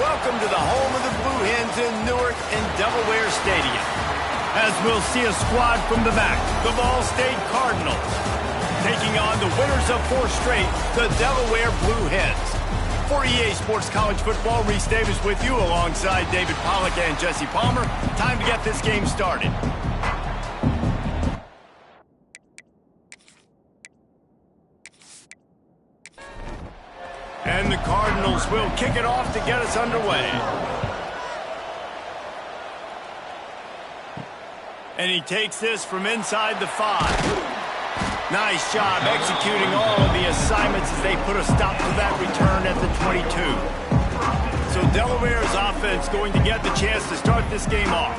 Welcome to the home of the Blue Hens in Newark and Delaware Stadium. As we'll see a squad from the back, the Ball State Cardinals, taking on the winners of 4 straight, the Delaware Blue Hens. For EA Sports College Football, Reese Davis with you alongside David Pollack and Jesse Palmer. Time to get this game started. And the Cardinals will kick it off to get us underway. And he takes this from inside the 5. Nice job executing all of the assignments as they put a stop to that return at the 22. So Delaware's offense going to get the chance to start this game off.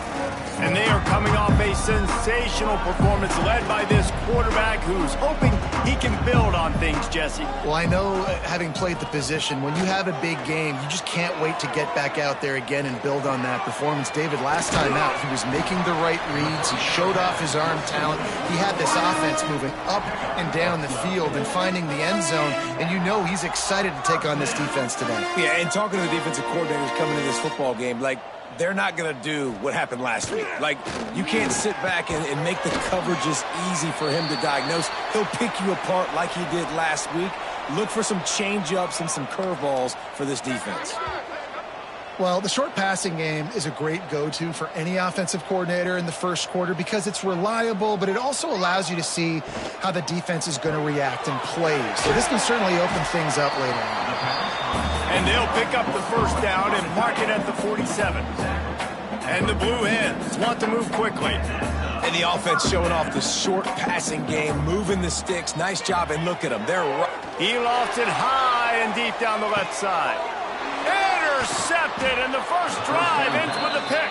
And they are coming off a sensational performance led by this quarterback who's hoping he can build on things, Jesse. Well, I know, having played the position, when you have a big game, you just can't wait to get back out there again and build on that performance. David, last time out, he was making the right reads. He showed off his arm talent. He had this offense moving up and down the field and finding the end zone, and you know he's excited to take on this defense today. Yeah, and talking to the defensive coordinators coming into this football game, they're not going to do what happened last week. You can't sit back and make the coverages easy for him to diagnose. He'll pick you apart like he did last week. Look for some change-ups and some curveballs for this defense. Well, the short passing game is a great go-to for any offensive coordinator in the first quarter because it's reliable, but it also allows you to see how the defense is going to react and play. So this can certainly open things up later on. And they'll pick up the first down and mark it at the 47. And the Blue Hens want to move quickly. And the offense showing off the short passing game, moving the sticks. Nice job, and look at them. They're right. He lofts it high and deep down the left side. Intercepted, and the first drive ends with a pick.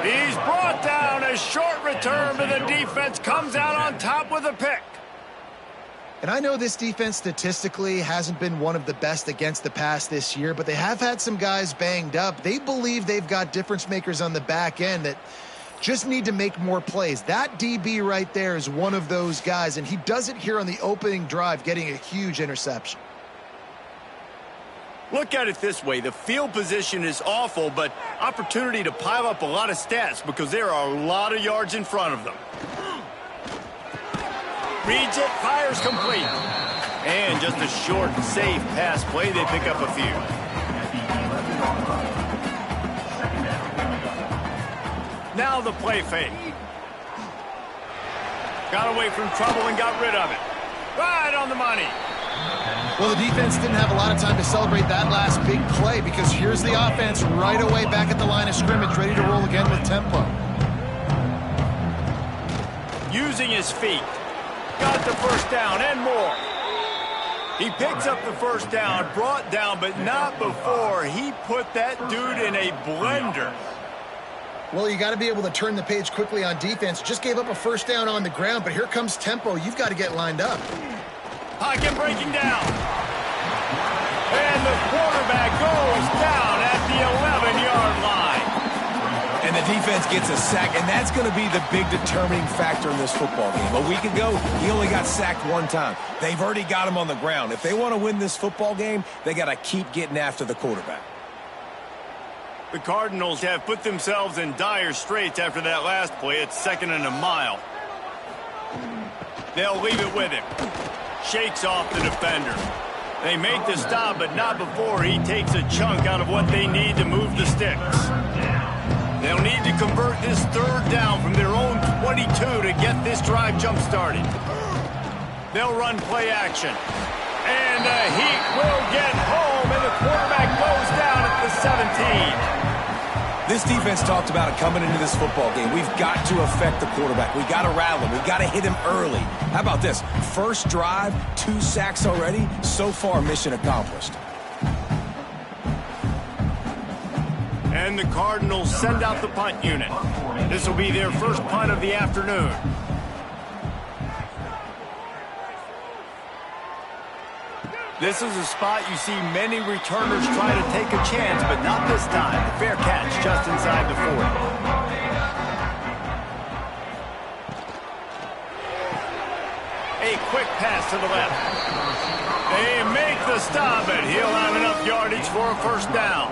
He's brought down. A short return, but the defense comes out on top with a pick. And I know this defense statistically hasn't been one of the best against the pass this year, but they have had some guys banged up. They believe they've got difference makers on the back end that just need to make more plays. That DB right there is one of those guys, and he does it here on the opening drive, getting a huge interception. Look at it this way. The field position is awful, but opportunity to pile up a lot of stats because there are a lot of yards in front of them. Reads it, fires complete. And just a short, safe pass play. They pick up a few. Now the play fake. Got away from trouble and got rid of it. Right on the money. Well, the defense didn't have a lot of time to celebrate that last big play because here's the offense right away back at the line of scrimmage, ready to roll again with tempo. Using his feet. Got the first down and more. He picks up the first down, brought down, but not before he put that dude in a blender. Well, you got to be able to turn the page quickly on defense. Just gave up a first down on the ground, but here comes tempo. You've got to get lined up. Pocket breaking down. And the quarterback goes down at the 11-yard line. And the defense gets a sack, and that's going to be the big determining factor in this football game. A week ago, he only got sacked one time. They've already got him on the ground. If they want to win this football game, they got to keep getting after the quarterback. The Cardinals have put themselves in dire straits after that last play. It's 2nd and a mile. They'll leave it with him. Shakes off the defender. They make the stop, but not before he takes a chunk out of what they need to move the sticks. They'll need to convert this 3rd down from their own 22 to get this drive jump-started. They'll run play action. And the Heat will get home, and the quarterback goes down at the 17. This defense talked about it coming into this football game. We've got to affect the quarterback. We've got to rattle him. We've got to hit him early. How about this? First drive, 2 sacks already. So far, mission accomplished. And the Cardinals send out the punt unit. This will be their first punt of the afternoon. This is a spot you see many returners try to take a chance, but not this time. The fair catch just inside the 40. A quick pass to the left. They make the stop, and he'll have enough yardage for a first down.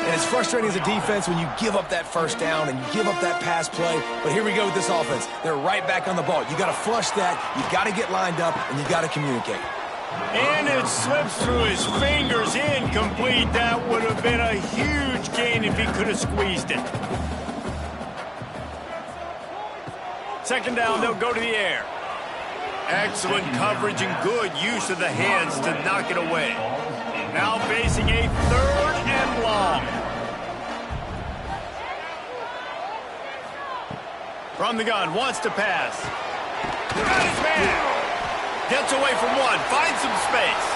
And it's frustrating as a defense when you give up that first down and you give up that pass play. But here we go with this offense. They're right back on the ball. You got to flush that. You got to get lined up, and you got to communicate. And it slips through his fingers, incomplete. That would have been a huge gain if he could have squeezed it. Second down, they'll go to the air. Excellent coverage and good use of the hands to knock it away. Now facing a third and long. From the gun, wants to pass. Got his man. Gets away from one, finds some space.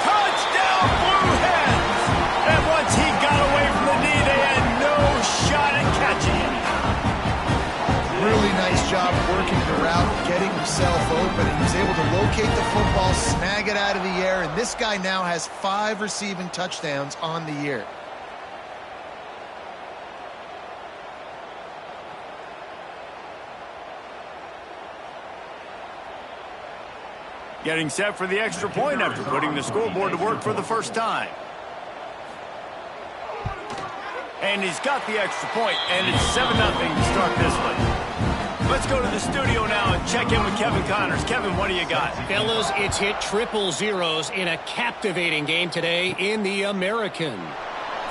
Touchdown, Blue Hens! And once he got away from the knee, they had no shot at catching him. Really nice job working the route, getting himself open, and he was able to locate the football, snag it out of the air, and this guy now has 5 receiving touchdowns on the year. Getting set for the extra point after putting the scoreboard to work for the first time. And he's got the extra point, and it's 7-0 to start this one. Let's go to the studio now and check in with Kevin Connors. Kevin, what do you got? Fellas, it's hit triple zeros in a captivating game today in the American.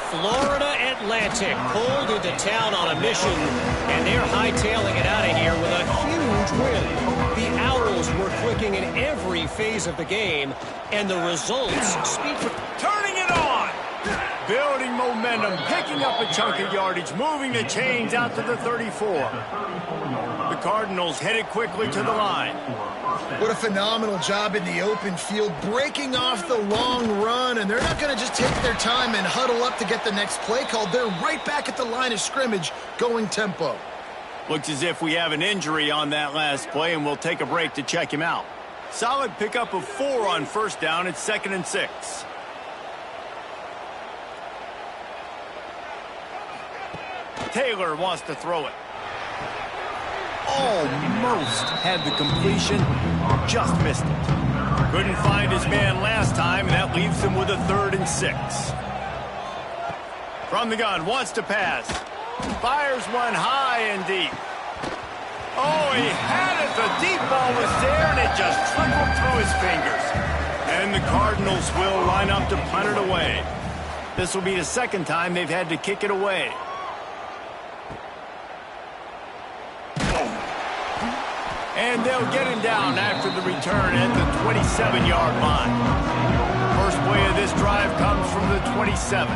Florida Atlantic pulled into town on a mission, and they're hightailing it out of here with a huge win. The Owls were clicking in every phase of the game, and the results speak for... Turning it on! Building momentum, picking up a chunk of yardage, moving the chains out to the 34. The Cardinals headed quickly to the line. What a phenomenal job in the open field, breaking off the long run, and they're not going to just take their time and huddle up to get the next play called. They're right back at the line of scrimmage, going tempo. Looks as if we have an injury on that last play, and we'll take a break to check him out. Solid pickup of 4 on first down. It's 2nd and 6. Taylor wants to throw it. Almost had the completion, just missed it. Couldn't find his man last time, and that leaves him with a 3rd and 6. From the gun, wants to pass. Fires one high and deep. Oh, he had it. The deep ball was there, and it just trickled through his fingers. And the Cardinals will line up to punt it away. This will be the 2nd time they've had to kick it away. And they'll get him down after the return at the 27-yard line. First play of this drive comes from the 27.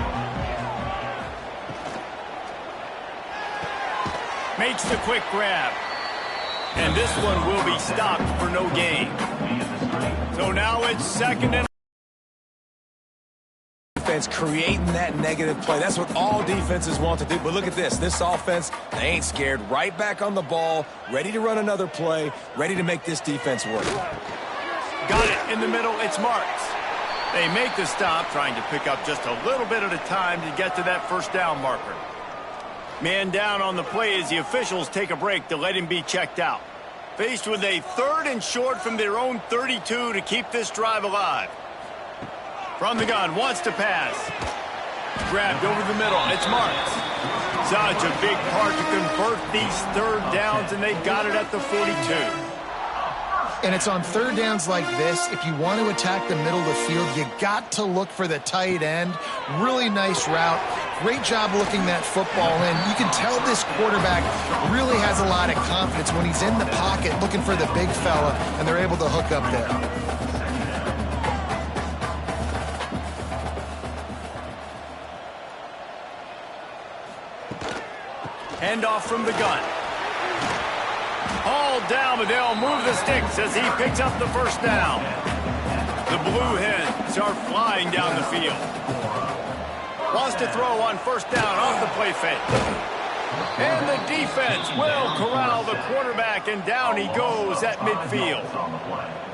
Makes the quick grab. And this one will be stopped for no gain. So now it's 2nd and... Defense creating that negative play. That's what all defenses want to do. But look at this. This offense, they ain't scared. Right back on the ball, ready to run another play, ready to make this defense work. Got it in the middle. It's Marks. They make the stop, trying to pick up just a little bit at a time to get to that first down marker. Man down on the play as the officials take a break to let him be checked out. Faced with a 3rd and short from their own 32 to keep this drive alive. From the gun, wants to pass. Grabbed over the middle. It's Marks. Such a big part to convert these 3rd downs, and they got it at the 42. And it's on 3rd downs like this, if you want to attack the middle of the field, you got to look for the tight end. Really nice route. Great job looking that football in. You can tell this quarterback really has a lot of confidence when he's in the pocket looking for the big fella, and they're able to hook up there. Handoff from the gun. Hauled down, but they'll move the sticks as he picks up the first down. The Blue Hens are flying down the field. Wants to throw on first down off the play fake. And the defense will corral the quarterback, and down he goes at midfield.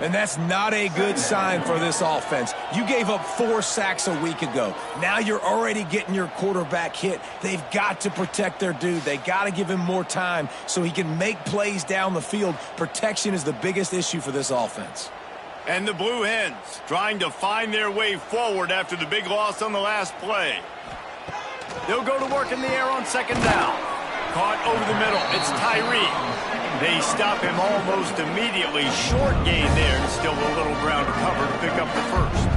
And that's not a good sign for this offense. You gave up 4 sacks a week ago. Now you're already getting your quarterback hit. They've got to protect their dude. They got to give him more time so he can make plays down the field. Protection is the biggest issue for this offense. And the Blue Hens trying to find their way forward after the big loss on the last play. They'll go to work in the air on second down. Caught over the middle. It's Tyree. They stop him almost immediately. Short gain there, and still a little ground to cover to pick up the first.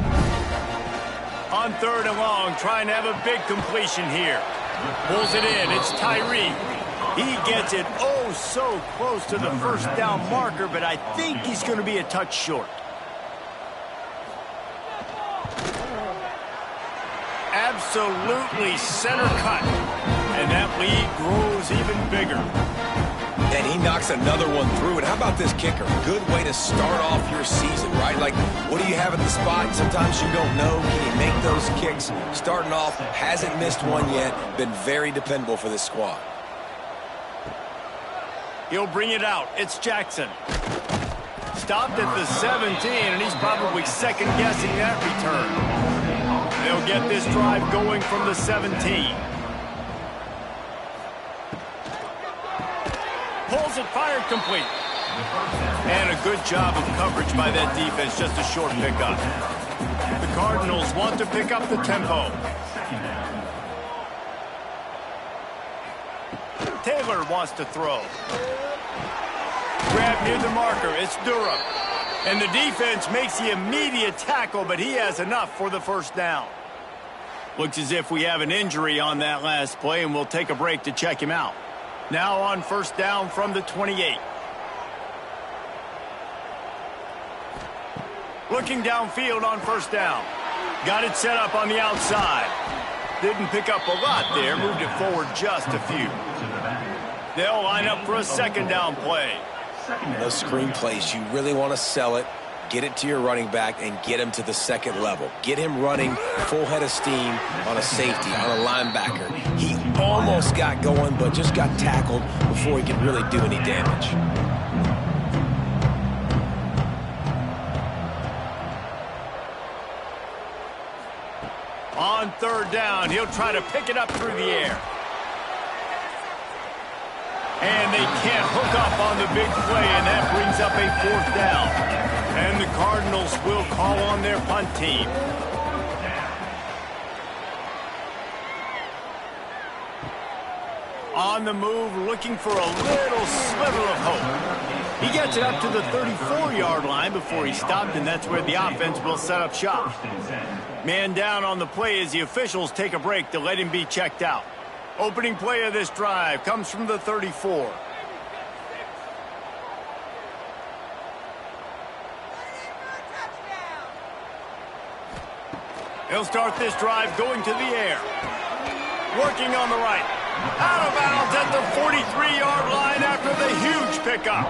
On third and long, trying to have a big completion here. Pulls it in. It's Tyree. He gets it oh so close to the first down marker, but I think he's going to be a touch short. Absolutely center cut. And that lead grows even bigger. And he knocks another one through. And how about this kicker? Good way to start off your season, right? Like, what do you have at the spot? Sometimes you don't know. Can he make those kicks? Starting off, hasn't missed one yet. Been very dependable for this squad. He'll bring it out. It's Jackson. Stopped at the 17, and he's probably second-guessing that return. They'll get this drive going from the 17. Pulls it, fired, complete. And a good job of coverage by that defense, just a short pickup. The Cardinals want to pick up the tempo. Taylor wants to throw. Grab near the marker, it's Durham. And the defense makes the immediate tackle, but he has enough for the first down. Looks as if we have an injury on that last play, and we'll take a break to check him out. Now on first down from the 28. Looking downfield on first down. Got it set up on the outside. Didn't pick up a lot there, moved it forward just a few. They'll line up for a second down play. Those screen plays, you really want to sell it, get it to your running back, and get him to the second level. Get him running full head of steam on a safety, on a linebacker. He almost got going, but just got tackled before he could really do any damage. On third down, he'll try to pick it up through the air. And they can't hook up on the big play, and that brings up a fourth down. And the Cardinals will call on their punt team. On the move, looking for a little sliver of hope. He gets it up to the 34-yard line before he stopped, and that's where the offense will set up shop. Man down on the play as the officials take a break to let him be checked out. Opening play of this drive comes from the 34. He'll start this drive going to the air. Working on the right. Out of bounds at the 43-yard line after the huge pickup.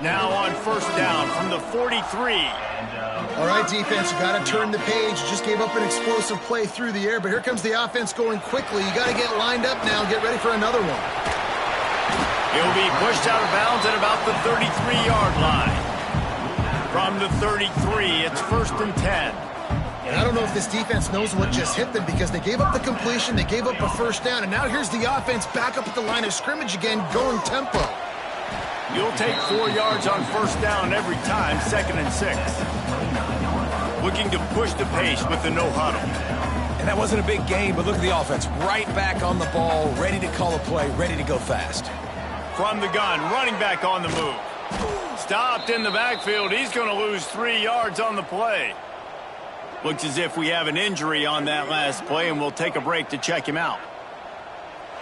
Now on first down from the 43. All right, defense, you got to turn the page. You just gave up an explosive play through the air, but here comes the offense going quickly. You got to get lined up now and get ready for another one. He'll be pushed out of bounds at about the 33-yard line. From the 33, it's first and 10. And I don't know if this defense knows what just hit them because they gave up the completion, they gave up a first down, and now here's the offense back up at the line of scrimmage again, going tempo. You'll take 4 yards on first down every time, second and 6. Looking to push the pace with the no huddle. And that wasn't a big game, but look at the offense. Right back on the ball, ready to call a play, ready to go fast. From the gun, running back on the move. Stopped in the backfield. He's going to lose 3 yards on the play. Looks as if we have an injury on that last play, and we'll take a break to check him out.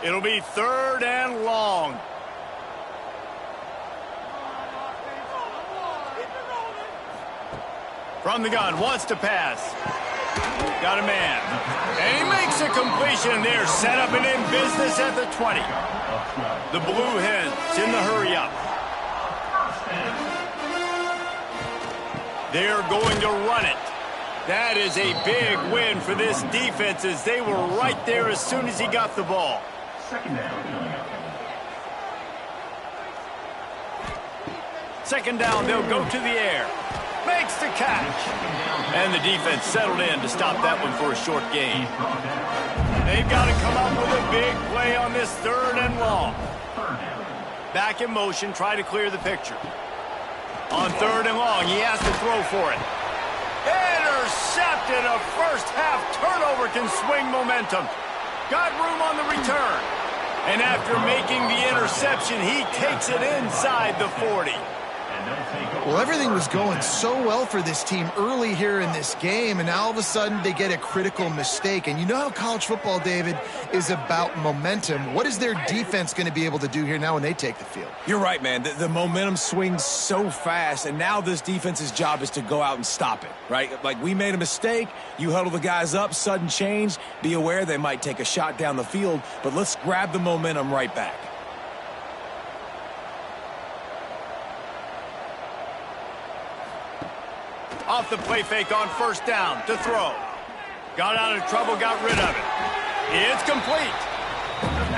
It'll be third and long. From the gun, wants to pass. Got a man. And he makes a completion there. Set up and in business at the 20. The Blue Hens in the hurry up. They're going to run it. That is a big win for this defense as they were right there as soon as he got the ball. Second down, they'll go to the air. Makes the catch. And the defense settled in to stop that one for a short gain. They've got to come up with a big play on this 3rd and long. Back in motion, try to clear the picture. On 3rd and long, he has to throw for it. Intercepted. A first-half turnover can swing momentum. Got room on the return. And after making the interception, he takes it inside the 40. Well, everything was going so well for this team early here in this game, and now all of a sudden they get a critical mistake. And you know how college football, David, is about momentum. What is their defense going to be able to do here now when they take the field? You're right, man. The momentum swings so fast, and now this defense's job is to go out and stop it, right? Like, we made a mistake. You huddle the guys up, sudden change. Be aware they might take a shot down the field, but let's grab the momentum right back. Off the play fake on 1st down to throw. Got out of trouble, got rid of it. It's complete.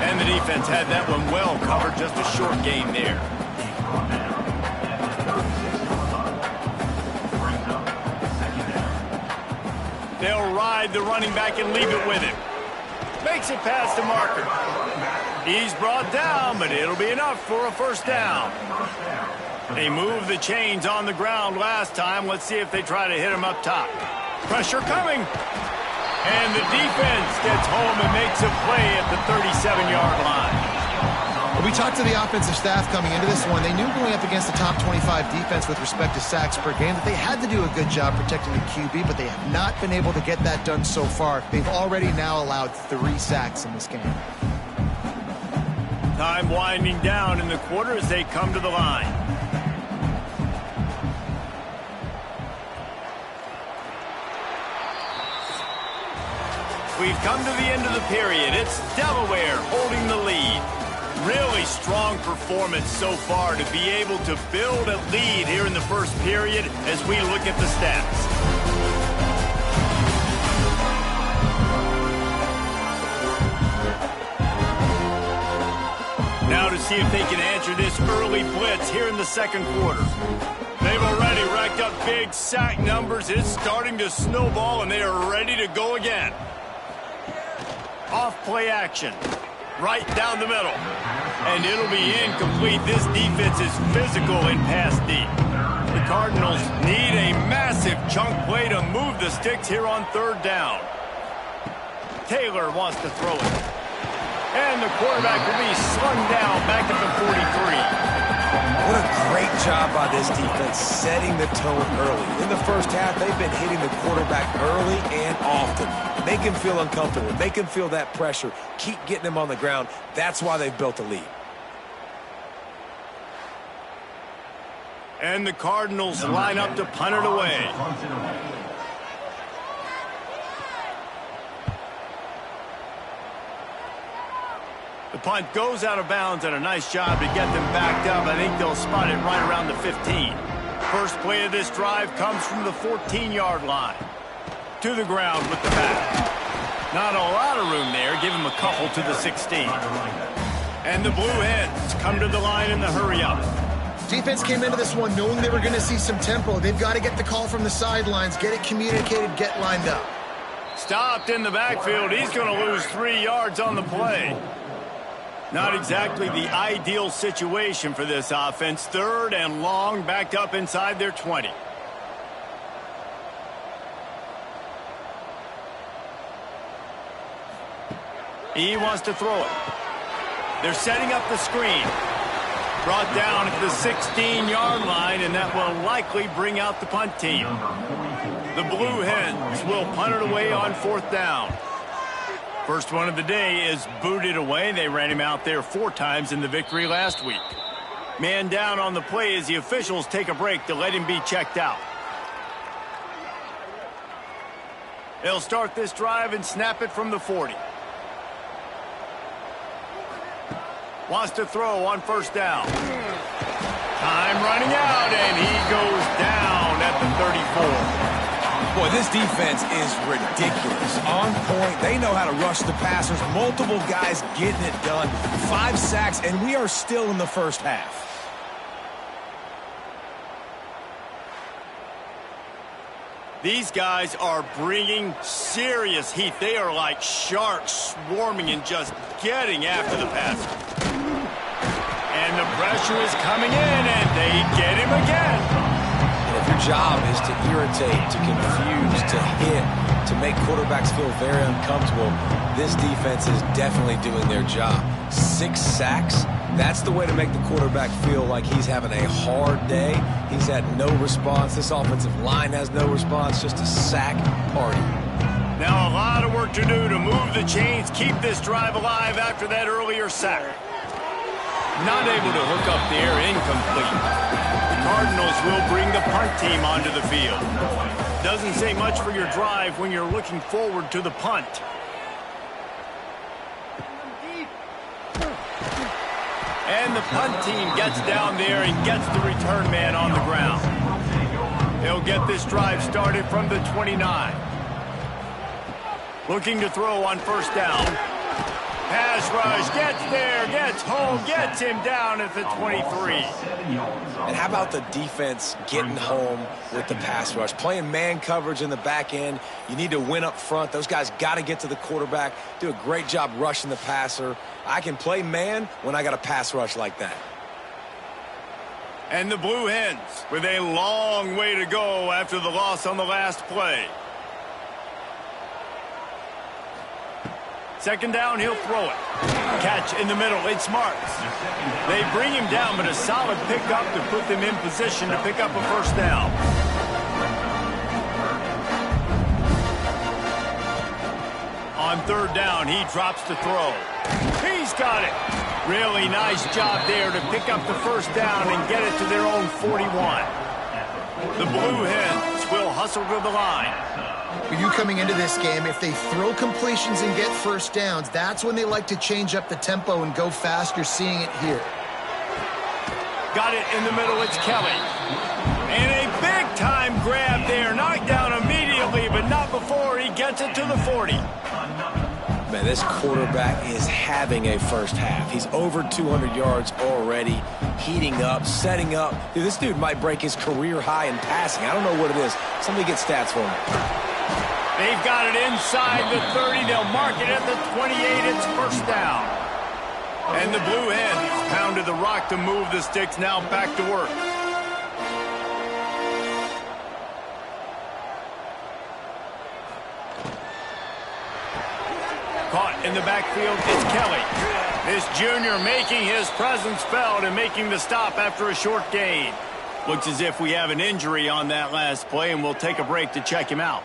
And the defense had that one well covered, just a short gain there. They'll ride the running back and leave it with him. Makes it past the marker. He's brought down, but it'll be enough for a 1st down. They moved the chains on the ground last time. Let's see if they try to hit him up top. Pressure coming. And the defense gets home and makes a play at the 37-yard line. We talked to the offensive staff coming into this one. They knew going up against the top 25 defense with respect to sacks per game that they had to do a good job protecting the QB, but they have not been able to get that done so far. They've already now allowed 3 sacks in this game. Time winding down in the quarter as they come to the line. We've come to the end of the period. It's Delaware holding the lead. Really strong performance so far to be able to build a lead here in the 1st period as we look at the stats. Now to see if they can answer this early blitz here in the 2nd quarter. They've already racked up big sack numbers. It's starting to snowball, and they are ready to go again. Off play action. Right down the middle. And it'll be incomplete. This defense is physical and pass deep. The Cardinals need a massive chunk play to move the sticks here on 3rd down. Taylor wants to throw it. And the quarterback will be slung down back at the 43. What a great job by this defense setting the tone early. In the 1st half, they've been hitting the quarterback early and often. Make him feel uncomfortable. Make him feel that pressure. Keep getting him on the ground. That's why they've built a lead. And the Cardinals line up to punt it away. The punt goes out of bounds, and a nice job to get them backed up. I think they'll spot it right around the 15. First play of this drive comes from the 14-yard line. To the ground with the back. Not a lot of room there. Give him a couple to the 16. And the Blue Hens come to the line in the hurry-up. Defense came into this one knowing they were going to see some tempo. They've got to get the call from the sidelines, get it communicated, get lined up. Stopped in the backfield. He's going to lose 3 yards on the play. Not exactly the ideal situation for this offense. 3rd and long, backed up inside their 20. He wants to throw it. They're setting up the screen. Brought down at the 16-yard line, and that will likely bring out the punt team. The Blue Hens will punt it away on 4th down. First one of the day is booted away. They ran him out there 4 times in the victory last week. Man down on the play as the officials take a break to let him be checked out. They'll start this drive and snap it from the 40. Wants to throw on 1st down. Time running out, and he goes down at the 34. Boy, this defense is ridiculous. On point, they know how to rush the passers. Multiple guys getting it done. 5 sacks, and we are still in the first half. These guys are bringing serious heat. They are like sharks swarming and just getting after the passer. And the pressure is coming in, and they get him again. And if your job is to irritate, to confuse, to hit, to make quarterbacks feel very uncomfortable, this defense is definitely doing their job. 6 sacks, that's the way to make the quarterback feel like he's having a hard day. He's had no response. This offensive line has no response, just a sack party. Now a lot of work to do to move the chains, keep this drive alive after that earlier sack. Not able to hook up there, incomplete. The Cardinals will bring the punt team onto the field. Doesn't say much for your drive when you're looking forward to the punt. And the punt team gets down there and gets the return man on the ground. They'll get this drive started from the 29. Looking to throw on first down. Pass rush, gets there, gets home, gets him down at the 23. And how about the defense getting home with the pass rush? Playing man coverage in the back end. You need to win up front. Those guys got to get to the quarterback, do a great job rushing the passer. I can play man when I got a pass rush like that. And the Blue Hens with a long way to go after the loss on the last play. Second down, he'll throw it. Catch in the middle, it's Marks. They bring him down, but a solid pickup to put them in position to pick up a first down. On third down, he drops to throw. He's got it. Really nice job there to pick up the first down and get it to their own 41. The Blue Hens will hustle to the line. For you coming into this game, if they throw completions and get first downs, that's when they like to change up the tempo and go fast. You're seeing it here. Got it in the middle, it's Kelly. And a big-time grab there. Knocked down immediately, but not before he gets it to the 40. Man, this quarterback is having a first half. He's over 200 yards already, heating up, setting up. Dude, this dude might break his career high in passing. I don't know what it is. Somebody get stats for him. They've got it inside the 30. They'll mark it at the 28. It's first down. And the Blue Hens pounded the rock to move the sticks. Now back to work. Caught in the backfield, it's Kelly. This junior making his presence felt and making the stop after a short gain. Looks as if we have an injury on that last play, and we'll take a break to check him out.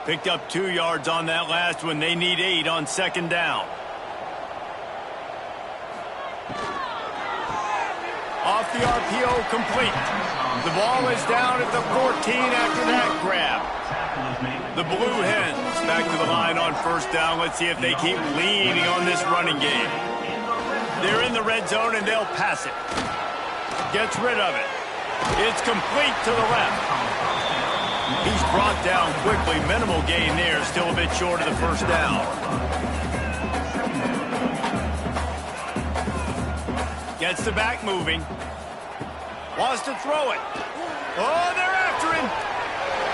Picked up 2 yards on that last one. They need 8 on second down. Off the RPO, complete. The ball is down at the 14 after that grab. The Blue Hens back to the line on first down. Let's see if they keep leaning on this running game. They're in the red zone, and they'll pass it. Gets rid of it. It's complete to the left. He's brought down quickly. Minimal gain there. Still a bit short of the first down. Gets the back moving. Wants to throw it. Oh, they're after him.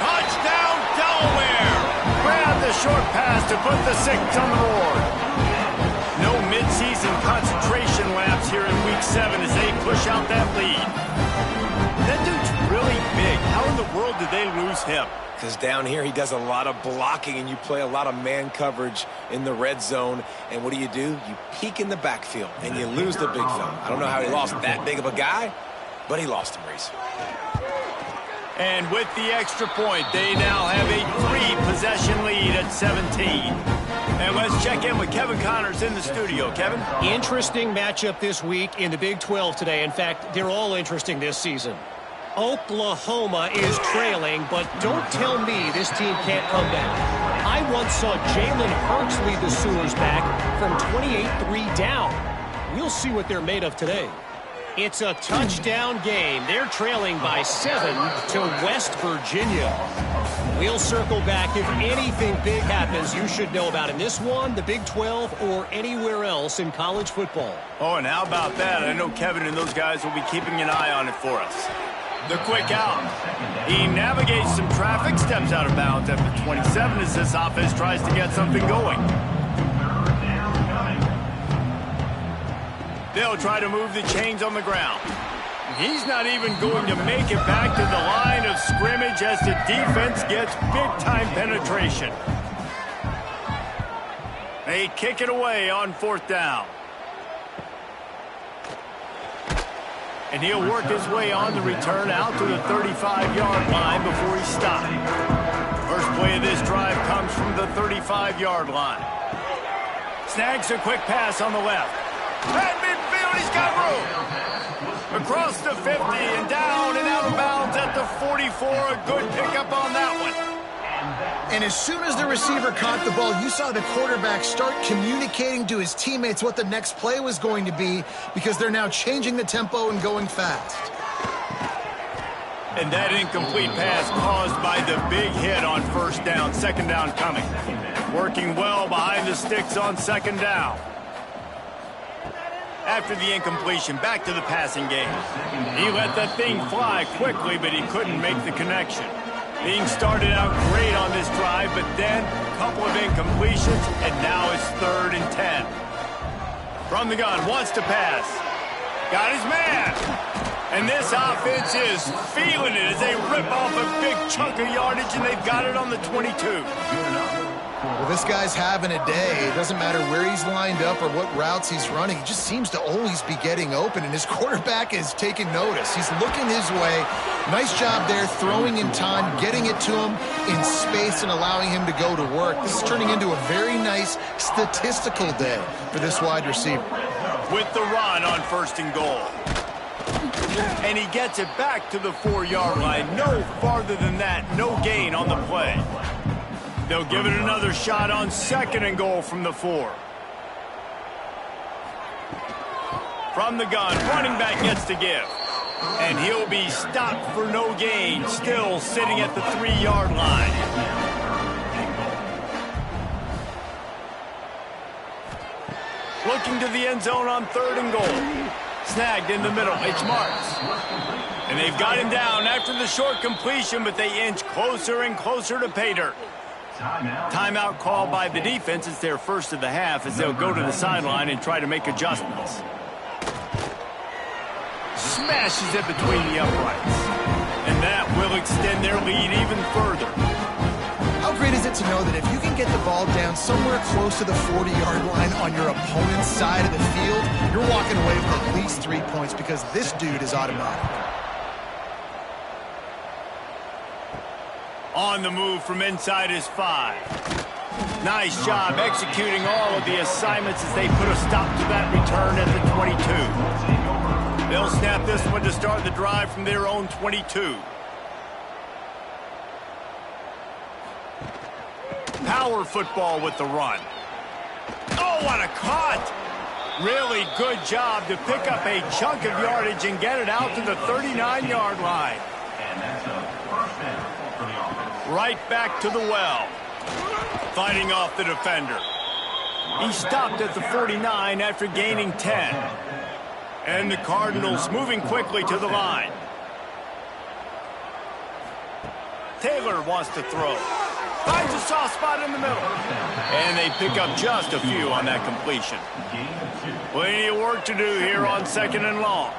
Touchdown, Delaware. Grab the short pass to put the 6 on the board. No midseason concentration laps here in Week 7 as they push out that lead. That dude's really big. How in the world did they lose him? Because down here he does a lot of blocking, and you play a lot of man coverage in the red zone. And what do? You peek in the backfield, and you lose the big fella. I don't know how he lost that big of a guy, but he lost him, Reese. And with the extra point, they now have a 3-possession lead at 17. And let's check in with Kevin Connors in the studio. Kevin? Interesting matchup this week in the Big 12 today. In fact, they're all interesting this season. Oklahoma is trailing, but don't tell me this team can't come back. I once saw Jalen Hurts lead the Sooners back from 28-3 down. We'll see what they're made of today. It's a touchdown game. They're trailing by 7 to West Virginia. We'll circle back. If anything big happens, you should know about in this one, the Big 12, or anywhere else in college football. Oh, and how about that? I know Kevin and those guys will be keeping an eye on it for us. The quick out. He navigates some traffic, steps out of bounds at the 27 as this offense tries to get something going. They'll try to move the chains on the ground. He's not even going to make it back to the line of scrimmage as the defense gets big-time penetration. They kick it away on 4th down. And he'll work his way on the return out to the 35-yard line before he's stopped. First play of this drive comes from the 35-yard line. Snags a quick pass on the left. At midfield, he's got room. Across the 50 and down and out of bounds at the 44. A good pickup on that one. And as soon as the receiver caught the ball, you saw the quarterback start communicating to his teammates what the next play was going to be because they're now changing the tempo and going fast. And that incomplete pass caused by the big hit on 1st down, 2nd down coming. Working well behind the sticks on 2nd down. After the incompletion, back to the passing game. He let that thing fly quickly, but he couldn't make the connection. Being started out great on this drive, but then a couple of incompletions, and now it's 3rd and 10. From the gun, wants to pass. Got his man. And this offense is feeling it as they rip off a big chunk of yardage, and they've got it on the 22. Well, this guy's having a day. It doesn't matter where he's lined up or what routes he's running. He just seems to always be getting open, and his quarterback is taking notice. He's looking his way. Nice job there, throwing in time, getting it to him in space, and allowing him to go to work. This is turning into a very nice statistical day for this wide receiver. With the run on 1st and goal. And he gets it back to the 4-yard line. No farther than that. No gain on the play. They'll give it another shot on 2nd and goal from the 4. From the gun, running back gets to give. And he'll be stopped for no gain, still sitting at the 3-yard line. Looking to the end zone on 3rd and goal. Snagged in the middle, it's Marks. And they've got him down after the short completion, but they inch closer and closer to pay dirt. Timeout called by the defense. It's their first of the half as they'll go to the sideline and try to make adjustments. Smashes it between the uprights. And that will extend their lead even further. How great is it to know that if you can get the ball down somewhere close to the 40-yard line on your opponent's side of the field, you're walking away with at least 3 points because this dude is automatic. On the move from inside his 5. Nice job executing all of the assignments as they put a stop to that return at the 22. They'll snap this one to start the drive from their own 22. Power football with the run. Oh, what a cut! Really good job to pick up a chunk of yardage and get it out to the 39-yard line. And that's a first down for the offense. Right back to the well. Fighting off the defender. He stopped at the 49 after gaining 10. And the Cardinals moving quickly to the line. Taylor wants to throw. Finds a soft spot in the middle. And they pick up just a few on that completion. Plenty of work to do here on 2nd and long.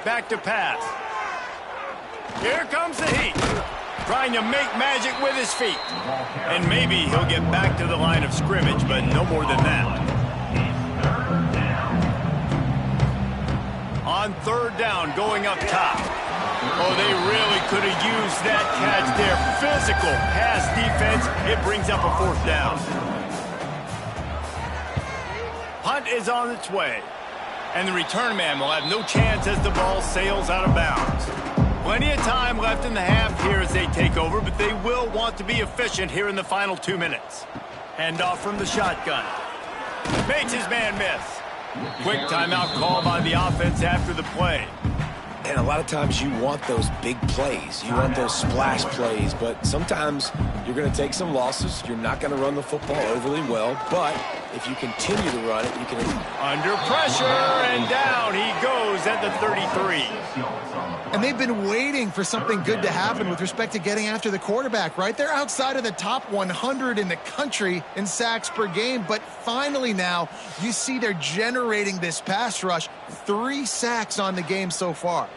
Back to pass. Here comes the heat. Trying to make magic with his feet. And maybe he'll get back to the line of scrimmage, but no more than that. On 3rd down, going up top. Oh, they really could have used that catch there. Physical pass defense. It brings up a 4th down. Punt is on its way. And the return man will have no chance as the ball sails out of bounds. Plenty of time left in the half here as they take over, but they will want to be efficient here in the final 2 minutes. Hand off from the shotgun. Makes his man miss. Quick timeout call by the offense after the play. And a lot of times you want those big plays. You want those splash plays. But sometimes you're going to take some losses. You're not going to run the football overly well. But if you continue to run it, you can... Under pressure, and down he goes at the 33. And they've been waiting for something good to happen with respect to getting after the quarterback, right? They're outside of the top 100 in the country in sacks per game, but finally now you see they're generating this pass rush. 3 sacks on the game so far.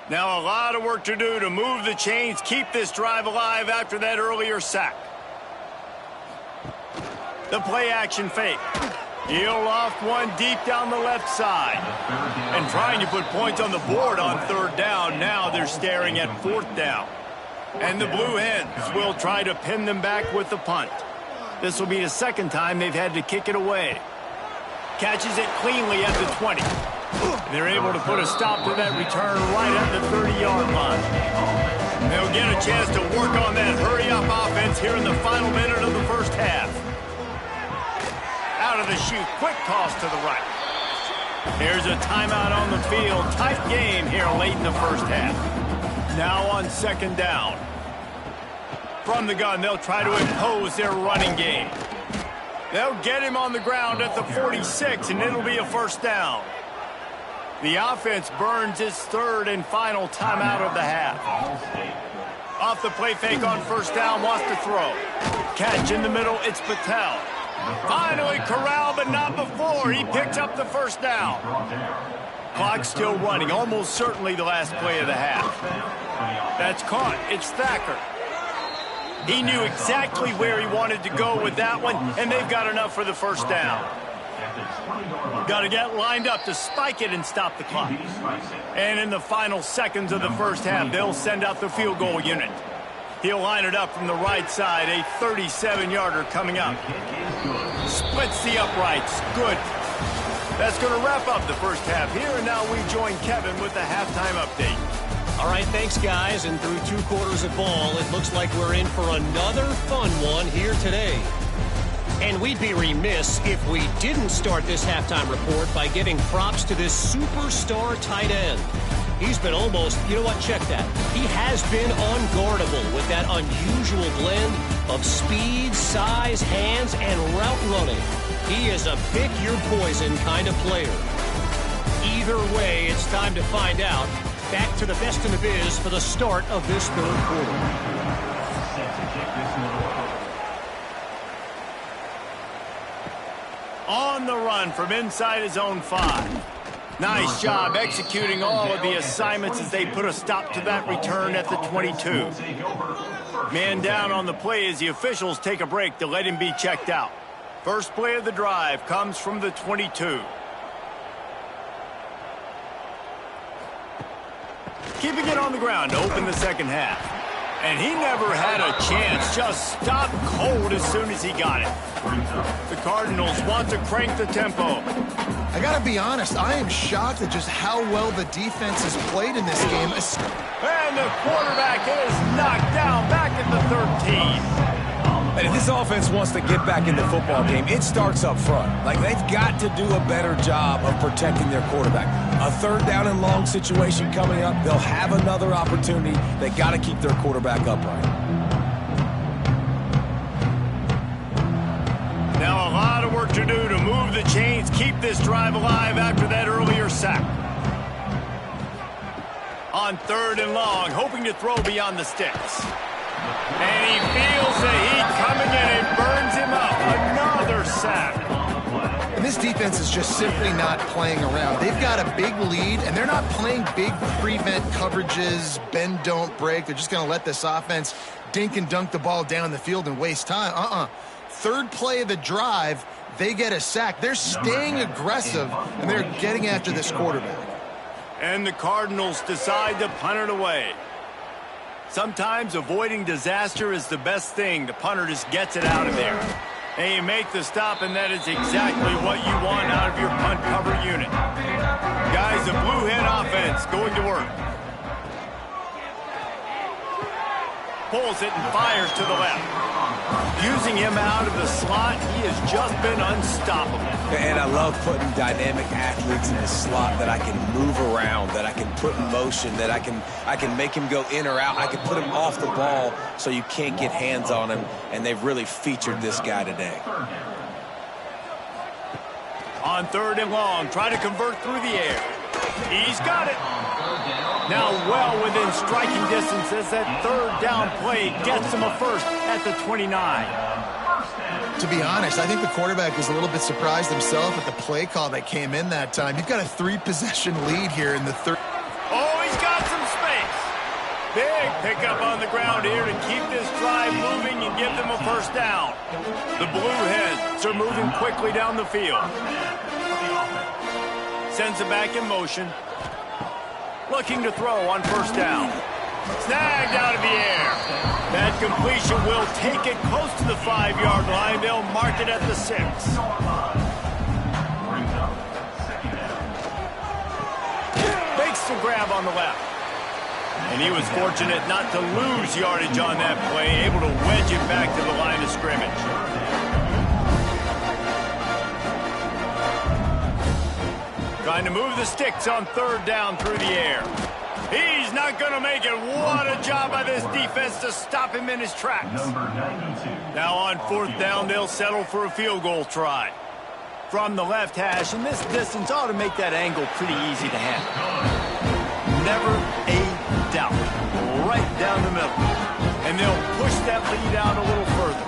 Now a lot of work to do to move the chains, keep this drive alive after that earlier sack. The play action fake. He'll loft one deep down the left side. And trying to put points on the board on 3rd down. Now they're staring at 4th down. And the Blue Hens will try to pin them back with the punt. This will be the 2nd time they've had to kick it away. Catches it cleanly at the 20. They're able to put a stop to that return right at the 30-yard line. They'll get a chance to work on that hurry-up offense here in the final minute of the first half. Out of the chute, quick toss to the right. Here's a timeout on the field. Tight game here late in the first half. Now on 2nd down. From the gun, they'll try to impose their running game. They'll get him on the ground at the 46, and it'll be a 1st down. The offense burns its 3rd and final timeout of the half. Off the play fake on 1st down, wants to throw. Catch in the middle, it's Patel. Finally corralled, but not before. He picks up the 1st down. Clock still running, almost certainly the last play of the half. That's caught. It's Thacker. He knew exactly where he wanted to go with that one, and they've got enough for the 1st down. Got to get lined up to spike it and stop the clock. And in the final seconds of the first half, they'll send out the field goal unit. He'll line it up from the right side, a 37-yarder coming up. Splits the uprights. Good. That's going to wrap up the first half here, and now we join Kevin with the halftime update. All right, thanks, guys. And through 2 quarters of ball, it looks like we're in for another fun one here today. And we'd be remiss if we didn't start this halftime report by giving props to this superstar tight end. He's been almost, you know what, check that. He has been unguardable with that unusual blend of speed, size, hands, and route running. He is a pick-your-poison kind of player. Either way, it's time to find out. Back to the best in the biz for the start of this 3rd quarter. On the run from inside his own 5. Nice job executing all of the assignments as they put a stop to that return at the 22. Man down on the play as the officials take a break to let him be checked out. First play of the drive comes from the 22. Keeping it on the ground to open the 2nd half. And he never had a chance, just stopped cold as soon as he got it. The Cardinals want to crank the tempo. I gotta be honest, I am shocked at just how well the defense has played in this game. And the quarterback is knocked down back at the 13. And if this offense wants to get back in the football game, it starts up front. Like, they've got to do a better job of protecting their quarterback. A 3rd down and long situation coming up, they'll have another opportunity. They got to keep their quarterback upright. Now a lot of work to do to move the chains, keep this drive alive after that earlier sack. On 3rd and long, hoping to throw beyond the sticks. And he feels the heat coming in and burns him up. Another sack. And this defense is just simply not playing around. They've got a big lead, and they're not playing big prevent coverages, bend, don't break. They're just going to let this offense dink and dunk the ball down the field and waste time. 3rd play of the drive, they get a sack. They're staying aggressive, and they're getting after this quarterback. And the Cardinals decide to punt it away. Sometimes avoiding disaster is the best thing. The punter just gets it out of there. And you make the stop, and that is exactly what you want out of your punt cover unit. Guys, the Blue Hen offense going to work. Pulls it and fires to the left. Using him out of the slot, he has just been unstoppable. And I love putting dynamic athletes in the slot that I can move around, that I can put in motion, that I can make him go in or out. I can put him off the ball so you can't get hands on him, and they've really featured this guy today. On 3rd and long, try to convert through the air. He's got it. Now well within striking distance as that 3rd down play gets him a first at the 29. To be honest, I think the quarterback was a little bit surprised himself at the play call that came in that time. You've got a 3-possession lead here in the 3rd. Oh, he's got some space. Big pickup on the ground here to keep this drive moving and give them a first down. The Blue Hens are moving quickly down the field. Sends it back in motion. Looking to throw on 1st down. Snagged out of the air. That completion will take it close to the 5-yard line. They'll mark it at the 6. Makes the grab on the left. And he was fortunate not to lose yardage on that play, able to wedge it back to the line of scrimmage. Trying to move the sticks on 3rd down through the air. He's not going to make it. What a job by this defense to stop him in his tracks. Now on 4th down, they'll settle for a field goal try. From the left hash, and this distance ought to make that angle pretty easy to handle. Never a doubt. Right down the middle. And they'll push that lead out a little further.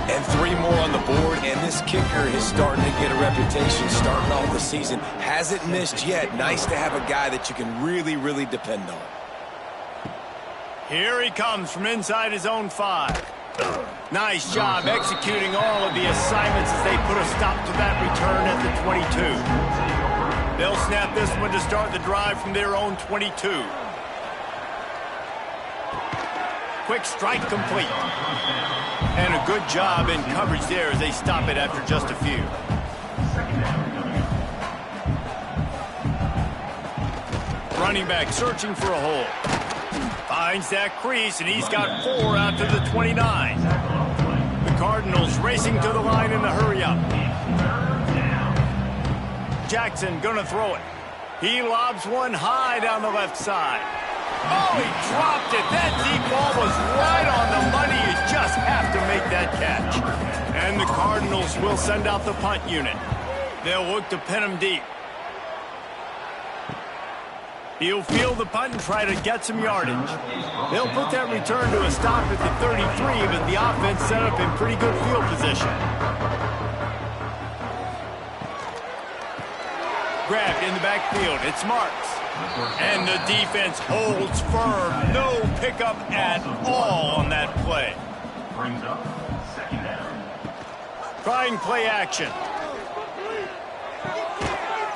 And 3 more on the board, and this kicker is starting to get a reputation starting off the season. Hasn't missed yet. Nice to have a guy that you can really, really depend on. Here he comes from inside his own 5. Nice job executing all of the assignments as they put a stop to that return at the 22. They'll snap this one to start the drive from their own 22. Quick strike complete. And a good job in coverage there as they stop it after just a few. Running back searching for a hole. Finds that crease, and he's got 4 out to the 29. The Cardinals racing to the line in the hurry-up. Jackson gonna throw it. He lobs one high down the left side. Oh, he dropped it. That deep ball was right on the money. You just have to make that catch. And the Cardinals will send out the punt unit. They'll look to pin him deep. He'll field the punt and try to get some yardage. They'll put that return to a stop at the 33, but the offense set up in pretty good field position. Grabbed in the backfield. It's Marks. And the defense holds firm. No pickup at all on that play. Brings up 2nd down. Trying play action.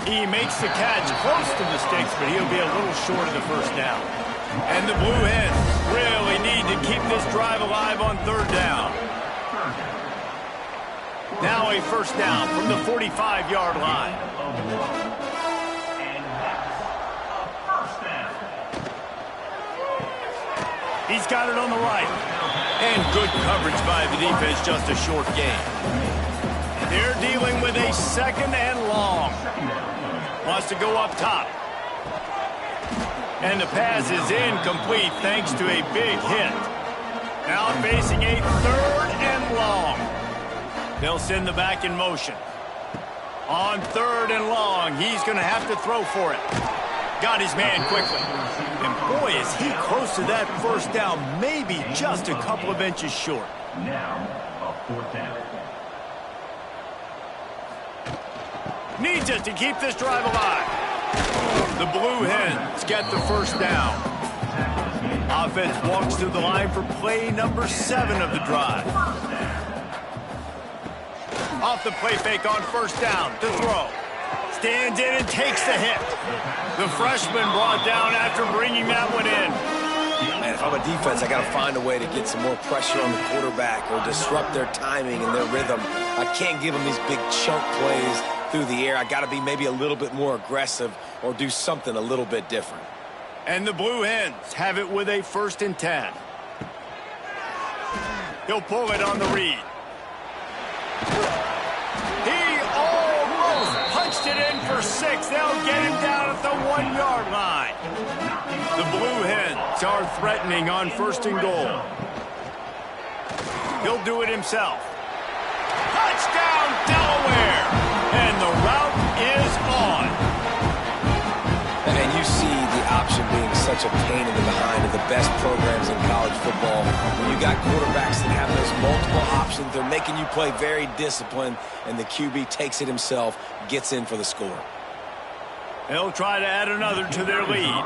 He makes the catch close to the sticks, but he'll be a little short of the 1st down. And the Blue Hens really need to keep this drive alive on 3rd down. Now a 1st down from the 45-yard line. He's got it on the right. And good coverage by the defense, just a short gain. They're dealing with a 2nd and long. Wants to go up top. And the pass is incomplete thanks to a big hit. Now facing a 3rd and long. They'll send the back in motion. On 3rd and long, he's going to have to throw for it. Got his man quickly. And boy, is he close to that 1st down, maybe just a couple of inches short. Now, a 4th down. Needs it to keep this drive alive. The Blue Hens get the 1st down. Offense walks to the line for play number 7 of the drive. Off the play fake on 1st down to throw. Stands in and takes the hit. The freshman brought down after bringing that one in. Man, if I'm a defense, I got to find a way to get some more pressure on the quarterback or disrupt their timing and their rhythm. I can't give them these big chunk plays through the air. I got to be maybe a little bit more aggressive or do something a little bit different. And the Blue Hens have it with a 1st and 10. He'll pull it on the read. He almost punched it in for 6. They'll get him down at the 1-yard line. The Blue Hens are threatening on 1st and goal. He'll do it himself. Touchdown, Delaware! And the route is on. And you see the option being such a pain in the behind of the best programs in college football. When you got quarterbacks that have those multiple options, they're making you play very disciplined, and the QB takes it himself, gets in for the score. They'll try to add another to their lead.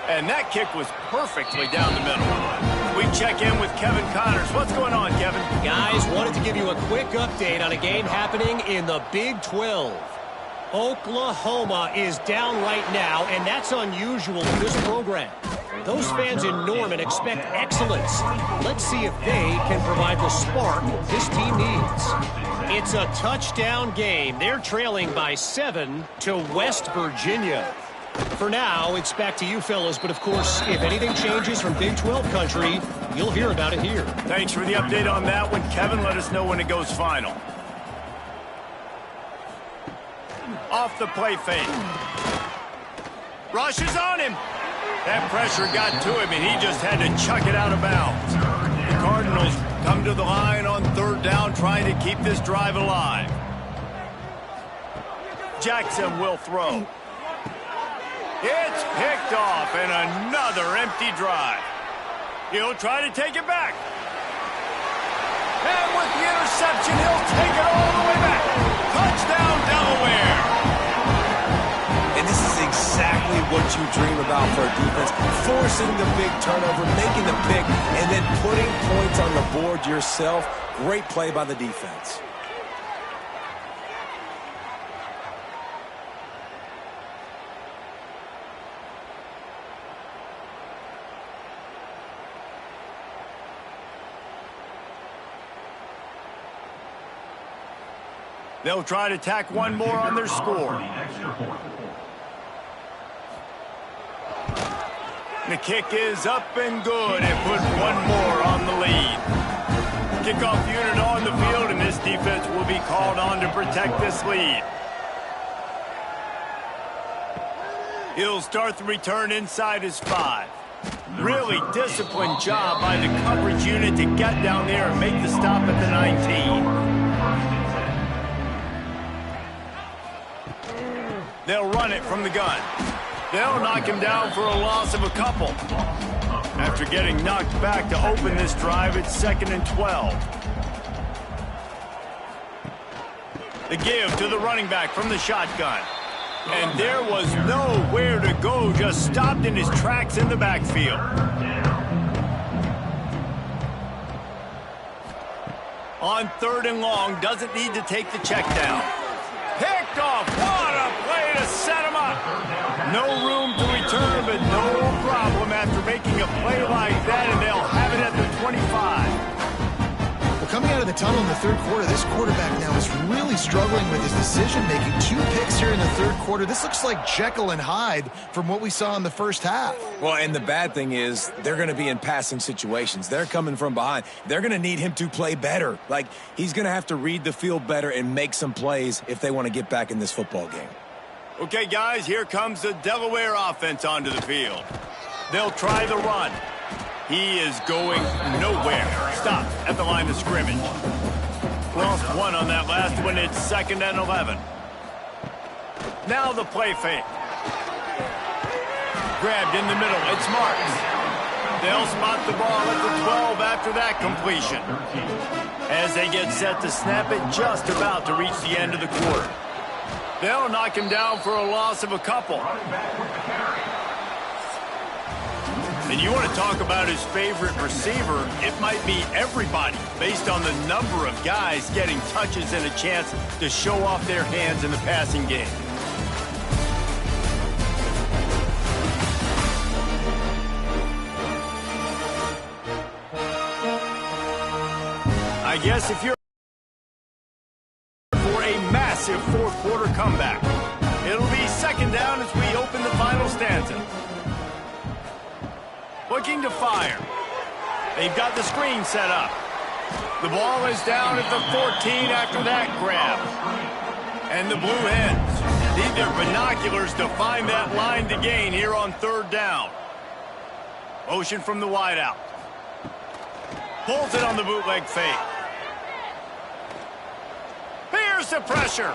And that kick was perfectly down the middle. We check in with Kevin Connors. What's going on, Kevin? Guys, wanted to give you a quick update on a game happening in the Big 12. Oklahoma is down right now, and that's unusual for this program. Those fans in Norman expect excellence. Let's see if they can provide the spark this team needs. It's a touchdown game. They're trailing by 7 to West Virginia. For now, it's back to you fellas, but of course, if anything changes from Big 12 country, you'll hear about it here. Thanks for the update on that one, Kevin. Let us know when it goes final. Off the play fake. Rush is on him. That pressure got to him, and he just had to chuck it out of bounds. The Cardinals come to the line on 3rd down, trying to keep this drive alive. Jackson will throw. It's picked off, and another empty drive. He'll try to take it back. And with the interception, he'll take it all the way back. Touchdown, Delaware. And this is exactly what you dream about for a defense. Forcing the big turnover, making the pick, and then putting points on the board yourself. Great play by the defense. They'll try to tack one more on their score. The kick is up and good and put one more on the lead. Kickoff unit on the field, and this defense will be called on to protect this lead. He'll start the return inside his 5. Really disciplined job by the coverage unit to get down there and make the stop at the 19. They'll run it from the gun. They'll knock him down for a loss of a couple. After getting knocked back to open this drive, it's 2nd and 12. The give to the running back from the shotgun. And there was nowhere to go, just stopped in his tracks in the backfield. On 3rd and long, doesn't need to take the check down. Picked off. What a play to set him up. No room to return, but no problem after making a play like that, and they'll have it at the 25. Well, coming out of the tunnel in the 3rd quarter, this quarterback now is really struggling with his decision-making. 2 picks here in the 3rd quarter. This looks like Jekyll and Hyde from what we saw in the 1st half. Well, and the bad thing is they're going to be in passing situations. They're coming from behind. They're going to need him to play better. Like, he's going to have to read the field better and make some plays if they want to get back in this football game. Okay, guys, here comes the Delaware offense onto the field. They'll try the run. He is going nowhere. Stopped at the line of scrimmage. Lost 1 on that last one. It's 2nd and 11. Now the play fake. Grabbed in the middle. It's Marks. They'll spot the ball at the 12 after that completion. As they get set to snap it, just about to reach the end of the quarter. They'll knock him down for a loss of a couple. And you want to talk about his favorite receiver, it might be everybody, based on the number of guys getting touches and a chance to show off their hands in the passing game. I guess if you're for a massive 4th quarter comeback, it'll be 2nd down as we open the final stanza. Looking to fire. They've got the screen set up. The ball is down at the 14 after that grab. And the Blue Hens need their binoculars to find that line to gain here on third down. Motion from the wideout. Pulls it on the bootleg fake. Here's the pressure.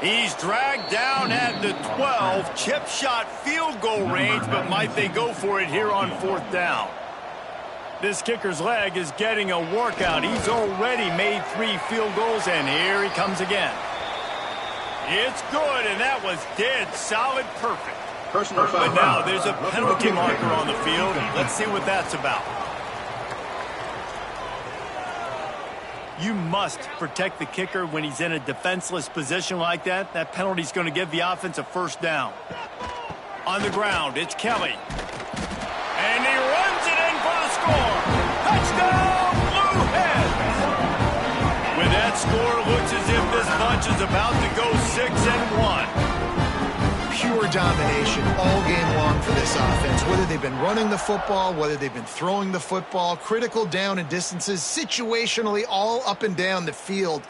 He's dragged down at the 12. Chip shot field goal range, but might they go for it here on fourth down? This kicker's leg is getting a workout. He's already made 3 field goals, and here he comes again. It's good, and that was dead solid perfect. But now there's a penalty marker on the field. Let's see what that's about. You must protect the kicker when he's in a defenseless position like that. That penalty's going to give the offense a first down. On the ground, it's Kelly. And he runs it in for the score. Touchdown, Blue Hens! With that score, looks as if this bunch is about to go 6-1. Pure domination all game long for this offense. Whether they've been running the football, whether they've been throwing the football, critical down and distances, situationally all up and down the field.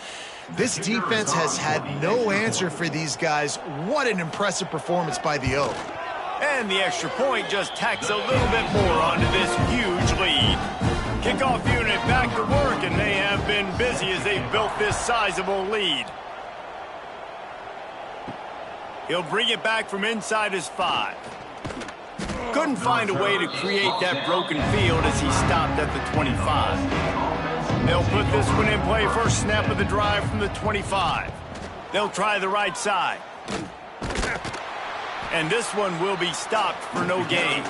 This defense has had no answer for these guys. What an impressive performance by the O. And the extra point just tacks a little bit more onto this huge lead. Kickoff unit back to work, and they have been busy as they've built this sizable lead. He'll bring it back from inside his 5. Couldn't find a way to create that broken field as he stopped at the 25. They'll put this one in play first snap of the drive from the 25. They'll try the right side. And this one will be stopped for no gain.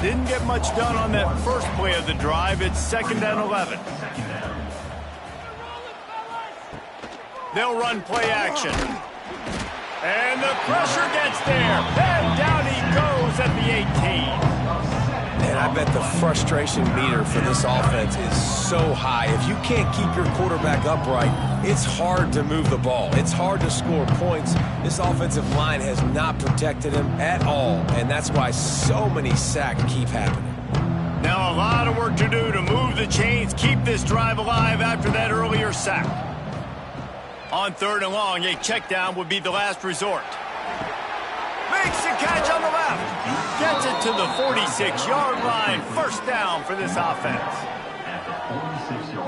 Didn't get much done on that first play of the drive. It's 2nd and 11. They'll run play action. And the pressure gets there. And down he goes at the 18. And I bet the frustration meter for this offense is so high. If you can't keep your quarterback upright, it's hard to move the ball. It's hard to score points. This offensive line has not protected him at all, and that's why so many sacks keep happening. Now a lot of work to do to move the chains, keep this drive alive after that earlier sack. On 3rd and long, a check down would be the last resort. Makes the catch on the left. Gets it to the 46-yard line. First down for this offense.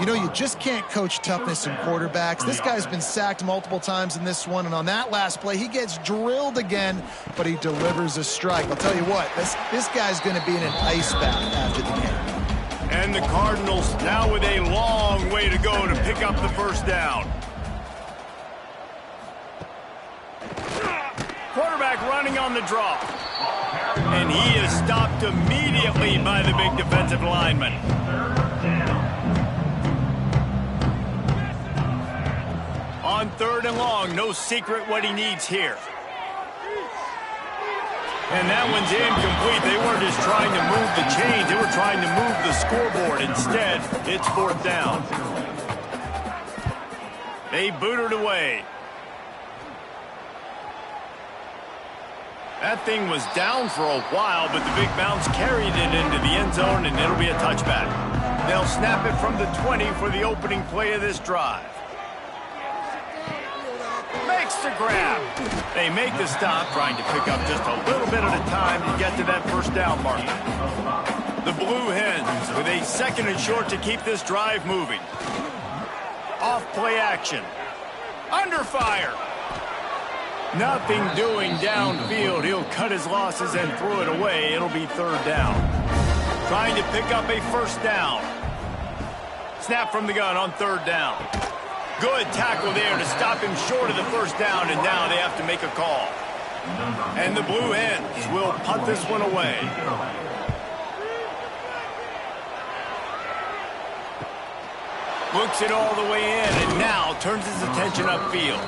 You know, you just can't coach toughness in quarterbacks. This guy's been sacked multiple times in this one, and on that last play, he gets drilled again, but he delivers a strike. I'll tell you what, this guy's going to be in an ice bath after the game. And the Cardinals now with a long way to go to pick up the first down. Quarterback running on the draw. And he is stopped immediately by the big defensive lineman. On 3rd and long, no secret what he needs here. And that one's incomplete. They weren't just trying to move the chains. They were trying to move the scoreboard. Instead, it's 4th down. They boot it away. That thing was down for a while, but the big bounce carried it into the end zone, and it'll be a touchback. They'll snap it from the 20 for the opening play of this drive. Makes the grab. They make the stop, trying to pick up just a little bit at a time to get to that first down marker. The Blue Hens with a 2nd and short to keep this drive moving. Off play action. Under fire. Nothing doing downfield. He'll cut his losses and throw it away. It'll be 3rd down. Trying to pick up a first down. Snap from the gun on 3rd down. Good tackle there to stop him short of the first down, and now they have to make a call. And the Blue Hens will punt this one away. Looks it all the way in, and now turns his attention upfield.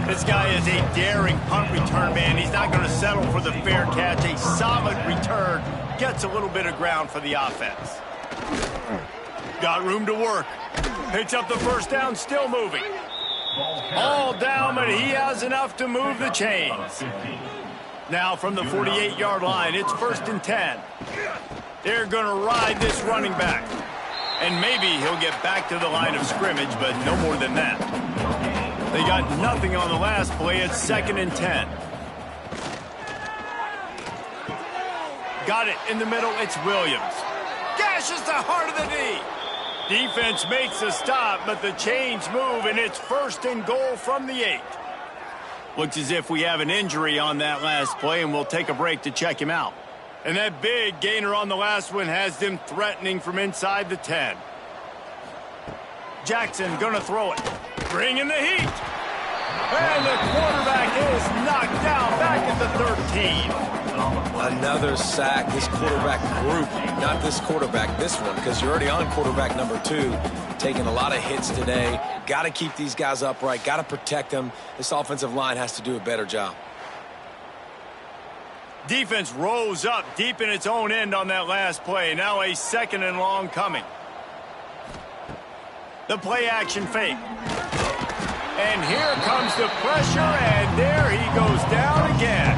This guy is a daring punt return man. He's not going to settle for the fair catch. A solid return. Gets a little bit of ground for the offense. Got room to work. Picks up the first down, still moving. All down, but he has enough to move the chains. Now from the 48-yard line, it's 1st and 10. They're going to ride this running back. And maybe he'll get back to the line of scrimmage, but no more than that. They got nothing on the last play. It's 2nd and 10. Got it in the middle. It's Williams. Gashes the heart of the knee. Defense makes a stop, but the chains move, and it's 1st and goal from the 8. Looks as if we have an injury on that last play, and we'll take a break to check him out. And that big gainer on the last one has them threatening from inside the 10. Jackson going to throw it. Bringing the heat. And the quarterback is knocked down back at the 13. Another sack. This quarterback group, not this quarterback, this one, because you're already on quarterback number 2, taking a lot of hits today. Got to keep these guys upright, got to protect them. This offensive line has to do a better job. Defense rose up deep in its own end on that last play. Now a 2nd and long coming. The play action fake. And here comes the pressure, and there he goes down again.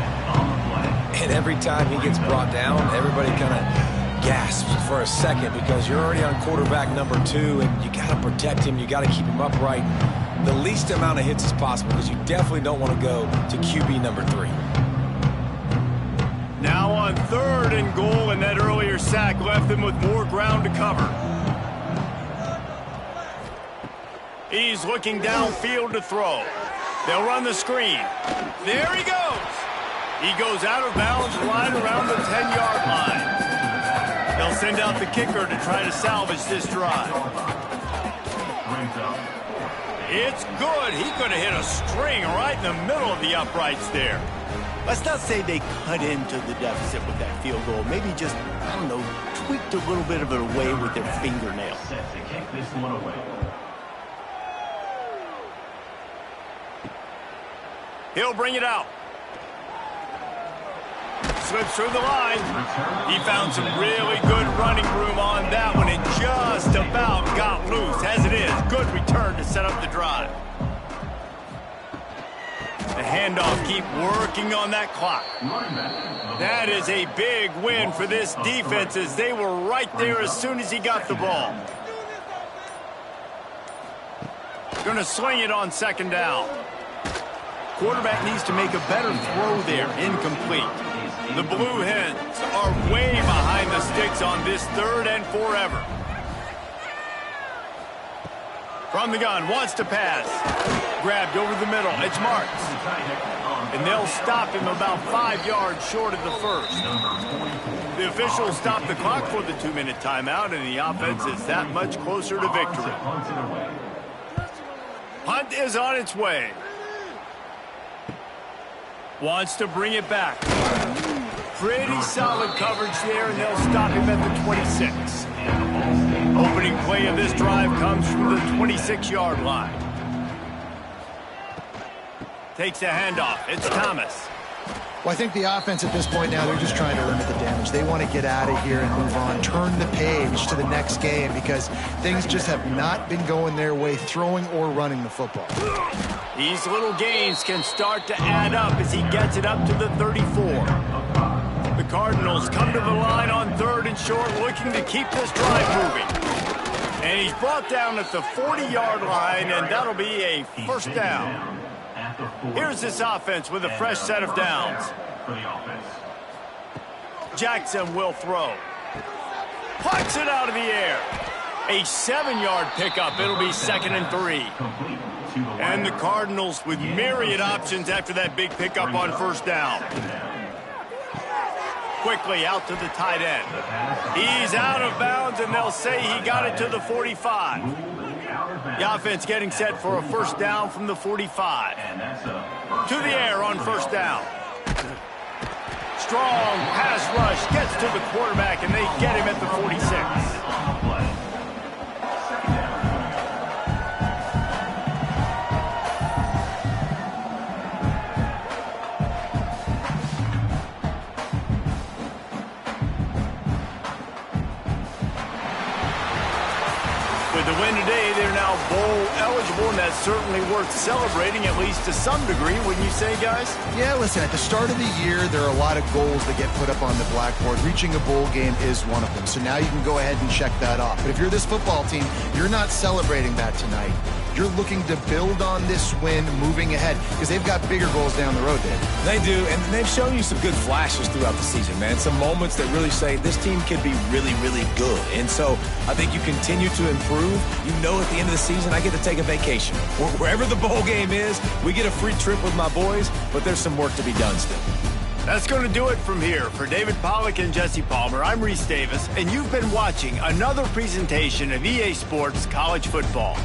And every time he gets brought down, everybody kind of gasps for a second because you're already on quarterback number 2, and you got to protect him. You got to keep him upright. The least amount of hits as possible because you definitely don't want to go to QB number 3. Now on 3rd and goal, and that earlier sack left them with more ground to cover. He's looking downfield to throw. They'll run the screen. There he goes. He goes out of bounds right around the 10-yard line. They'll send out the kicker to try to salvage this drive. It's good. He could have hit a string right in the middle of the uprights there. Let's not say they cut into the deficit with that field goal. Maybe just, I don't know, tweaked a little bit of it away with their fingernail. Set to kick this one away. He'll bring it out. Slips through the line. He found some really good running room on that one and just about got loose. As it is, good return to set up the drive. The handoff, keep working on that clock. That is a big win for this defense as they were right there as soon as he got the ball. Going to sling it on 2nd down. Quarterback needs to make a better throw there. Incomplete. The Blue Hens are way behind the sticks on this 3rd and forever. From the gun, wants to pass. Grabbed over the middle. It's Marks. And they'll stop him about 5 yards short of the 1st. The officials stop the clock for the 2-minute timeout, and the offense is that much closer to victory. Punt is on its way. Wants to bring it back. Pretty solid coverage there, and they'll stop him at the 26. Opening play of this drive comes from the 26-yard line. Takes a handoff. It's Thomas. Well, I think the offense at this point now, they're just trying to limit the damage. They want to get out of here and move on, turn the page to the next game because things just have not been going their way, throwing or running the football. These little gains can start to add up as he gets it up to the 34. The Cardinals come to the line on 3rd and short, looking to keep this drive moving. And he's brought down at the 40-yard line, and that'll be a 1st down. Here's this offense with a fresh set of downs. Jackson will throw. Puts it out of the air. A 7-yard pickup. It'll be 2nd and 3. And the Cardinals with myriad options after that big pickup on 1st down. Quickly out to the tight end. He's out of bounds, and they'll say he got it to the 45. The offense getting set for a 1st down from the 45. To the air on 1st down. Strong pass rush gets to the quarterback, and they get him at the 46. win today, they're now bowl eligible, and that's certainly worth celebrating, at least to some degree, wouldn't you say, guys? Yeah, listen, at the start of the year, there are a lot of goals that get put up on the blackboard. Reaching a bowl game is one of them. So now you can go ahead and check that off. But if you're this football team, you're not celebrating that tonight. You're looking to build on this win moving ahead because they've got bigger goals down the road, Dave. They do, and they've shown you some good flashes throughout the season, man. Some moments that really say this team could be really, really good. And so I think you continue to improve. You know at the end of the season, I get to take a vacation. Wherever the bowl game is, we get a free trip with my boys, but there's some work to be done still. That's going to do it from here. For David Pollack and Jesse Palmer, I'm Reese Davis, and you've been watching another presentation of EA Sports College Football.